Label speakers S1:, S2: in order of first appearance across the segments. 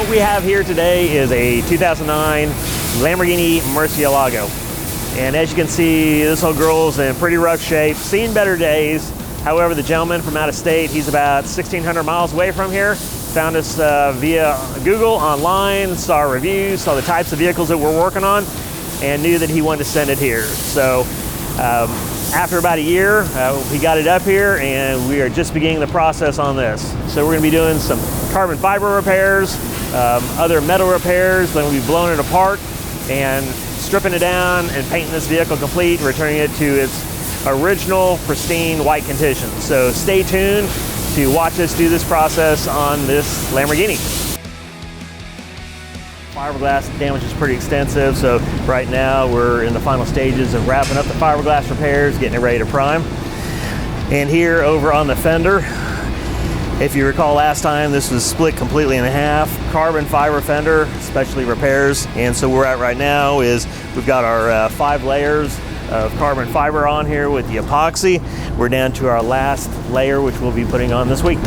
S1: What we have here today is a 2009 Lamborghini Murcielago. And as you can see, this old girl's in pretty rough shape, seen better days. However, the gentleman from out of state, he's about 1,600 miles away from here, found us via Google online, saw our reviews, saw the types of vehicles that we're working on, and knew that he wanted to send it here. So after about a year, we got it up here, and we are just beginning the process on this. So we're going to be doing some carbon fiber repairs, other metal repairs, then we'll be blowing it apart and stripping it down and painting this vehicle complete, returning it to its original pristine white condition. So stay tuned to watch us do this process on this Lamborghini. Fiberglass damage is pretty extensive, so right now we're in the final stages of wrapping up the fiberglass repairs, getting it ready to prime. And here over on the fender, if you recall last time, this was split completely in half. Carbon fiber fender, specialty repairs. And so where we're at right now is we've got our 5 layers of carbon fiber on here with the epoxy. We're down to our last layer, which we'll be putting on this week.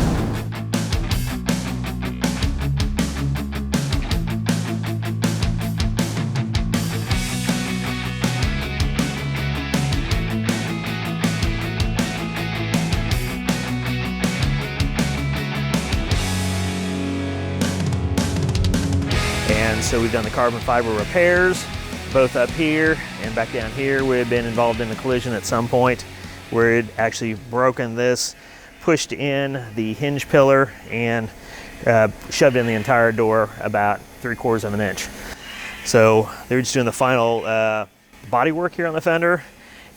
S1: And so we've done the carbon fiber repairs, both up here and back down here. We had been involved in a collision at some point where it actually broken this, pushed in the hinge pillar, and shoved in the entire door about 3/4 of an inch. So they're just doing the final body work here on the fender.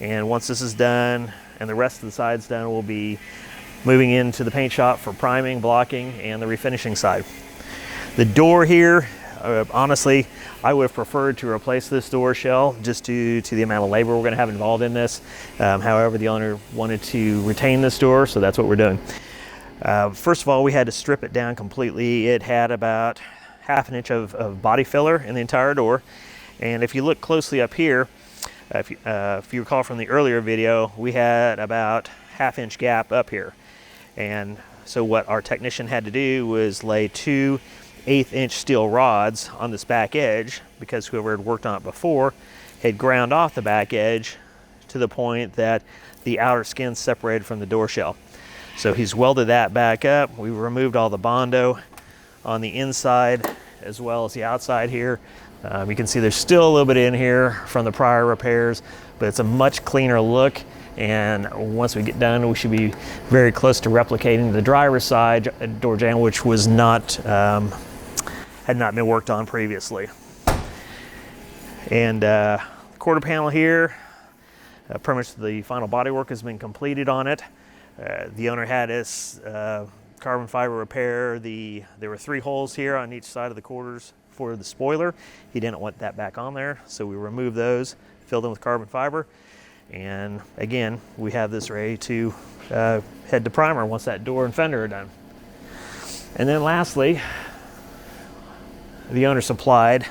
S1: And once this is done and the rest of the side's done, we'll be moving into the paint shop for priming, blocking, and the refinishing side. The door here, honestly, I would have preferred to replace this door shell just due to the amount of labor we're going to have involved in this. However, the owner wanted to retain this door, so that's what we're doing. First of all, we had to strip it down completely. It had about 1/2 an inch of body filler in the entire door. And if you look closely up here, if you recall from the earlier video, we had about 1/2 inch gap up here. And so what our technician had to do was lay 2 1/8 inch steel rods on this back edge, because whoever had worked on it before had ground off the back edge to the point that the outer skin separated from the door shell. So he's welded that back up. We removed all the Bondo on the inside as well as the outside here. You can see there's still a little bit in here from the prior repairs, but it's a much cleaner look. And once we get done, we should be very close to replicating the driver's side door jamb, which was not had not been worked on previously. And quarter panel here, pretty much the final body work has been completed on it. The owner had us carbon fiber repair. There were 3 holes here on each side of the quarters for the spoiler. He didn't want that back on there, so we removed those, filled them with carbon fiber. And again, we have this ready to head to primer once that door and fender are done. And then lastly, the owner supplied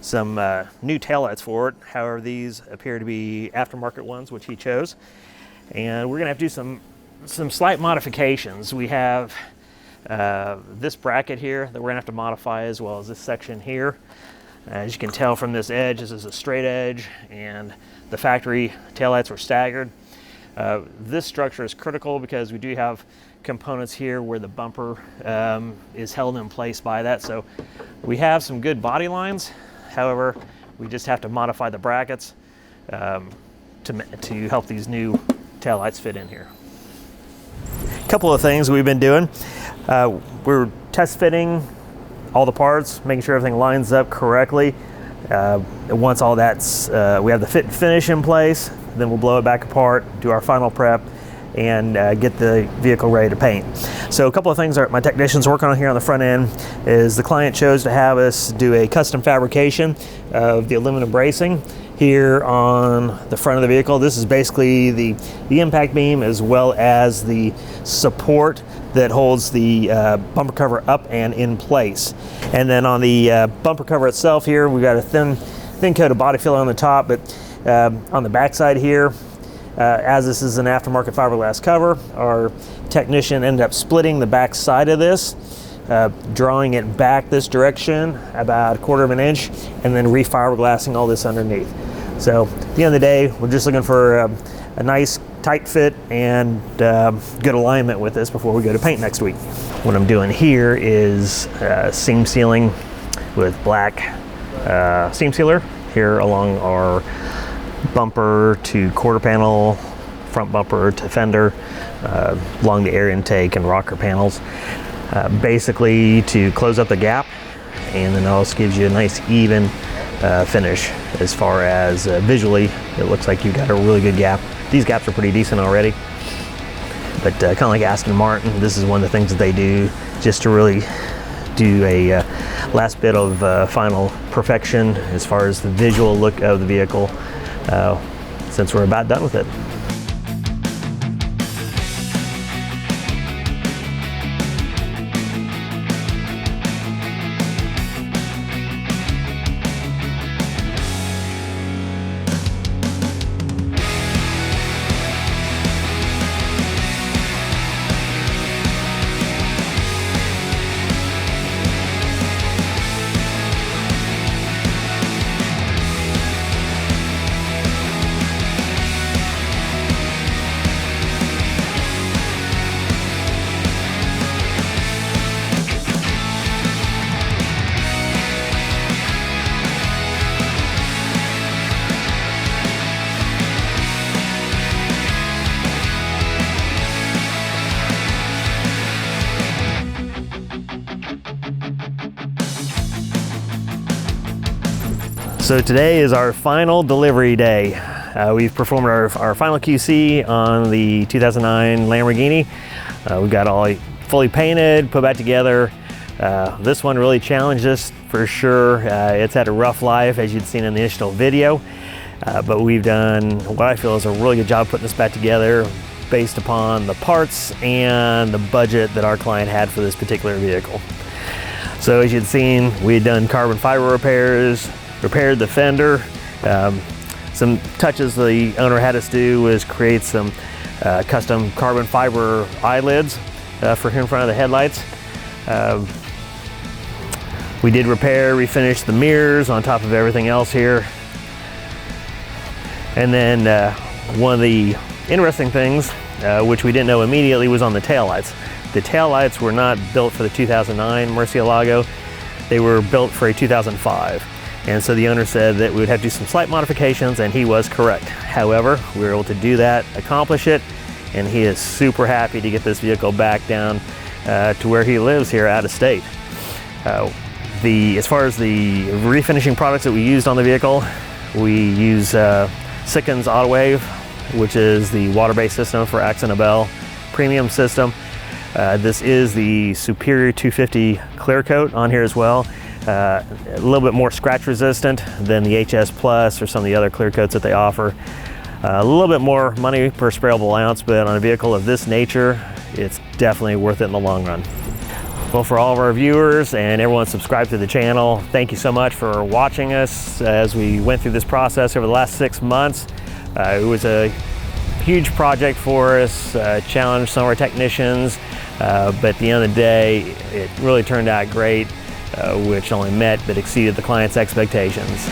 S1: some new taillights for it. However, these appear to be aftermarket ones, which he chose. And we're gonna have to do some slight modifications. We have this bracket here that we're gonna have to modify, as well as this section here. As you can tell from this edge, this is a straight edge, and the factory taillights were staggered. This structure is critical because we do have components here where the bumper is held in place by that. So we have some good body lines. However, we just have to modify the brackets to help these new taillights fit in here. A couple of things we've been doing. We're test fitting all the parts, making sure everything lines up correctly. Once all that's, we have the fit and finish in place, then we'll blow it back apart, do our final prep, and get the vehicle ready to paint. So a couple of things my technician's working on here on the front end is the client chose to have us do a custom fabrication of the aluminum bracing here on the front of the vehicle. This is basically the impact beam as well as the support that holds the bumper cover up and in place. And then on the bumper cover itself here, we've got a thin coat of body filler on the top, but on the back side here, as this is an aftermarket fiberglass cover, our technician ended up splitting the back side of this drawing it back this direction about 1/4 of an inch, and then refiberglassing all this underneath. So at the end of the day, we're just looking for a nice tight fit and good alignment with this before we go to paint next week. What I'm doing here is seam sealing with black seam sealer here along our bumper to quarter panel, front bumper to fender, along the air intake and rocker panels, basically to close up the gap, and then it also gives you a nice even finish. As far as visually, it looks like you've got a really good gap. These gaps are pretty decent already, but kind of like Aston Martin, this is one of the things that they do just to really do a last bit of final perfection as far as the visual look of the vehicle, since we're about done with it. So today is our final delivery day. We've performed our final QC on the 2009 Lamborghini. We've got all fully painted, put back together. This one really challenged us for sure. It's had a rough life, as you'd seen in the initial video, but we've done what I feel is a really good job putting this back together based upon the parts and the budget that our client had for this particular vehicle. So as you'd seen, we had done carbon fiber repairs, repaired the fender. Some touches the owner had us do was create some custom carbon fiber eyelids for here in front of the headlights. We did refinish the mirrors on top of everything else here. And then one of the interesting things, which we didn't know immediately, was on the taillights. The taillights were not built for the 2009 Murcielago. They were built for a 2005. And so the owner said that we would have to do some slight modifications, and he was correct. However, we were able to do that, accomplish it, and he is super happy to get this vehicle back down to where he lives here out of state. As far as the refinishing products that we used on the vehicle, we use Sikkens Autowave, which is the water-based system for Accent Nobel premium system. This is the Superior 250 clear coat on here as well. A little bit more scratch resistant than the HS Plus or some of the other clear coats that they offer. A little bit more money per sprayable ounce, but on a vehicle of this nature, it's definitely worth it in the long run. Well, for all of our viewers and everyone subscribed to the channel, thank you so much for watching us as we went through this process over the last 6 months. It was a huge project for us, challenged some of our technicians, but at the end of the day, it really turned out great. Which not only met but exceeded the client's expectations.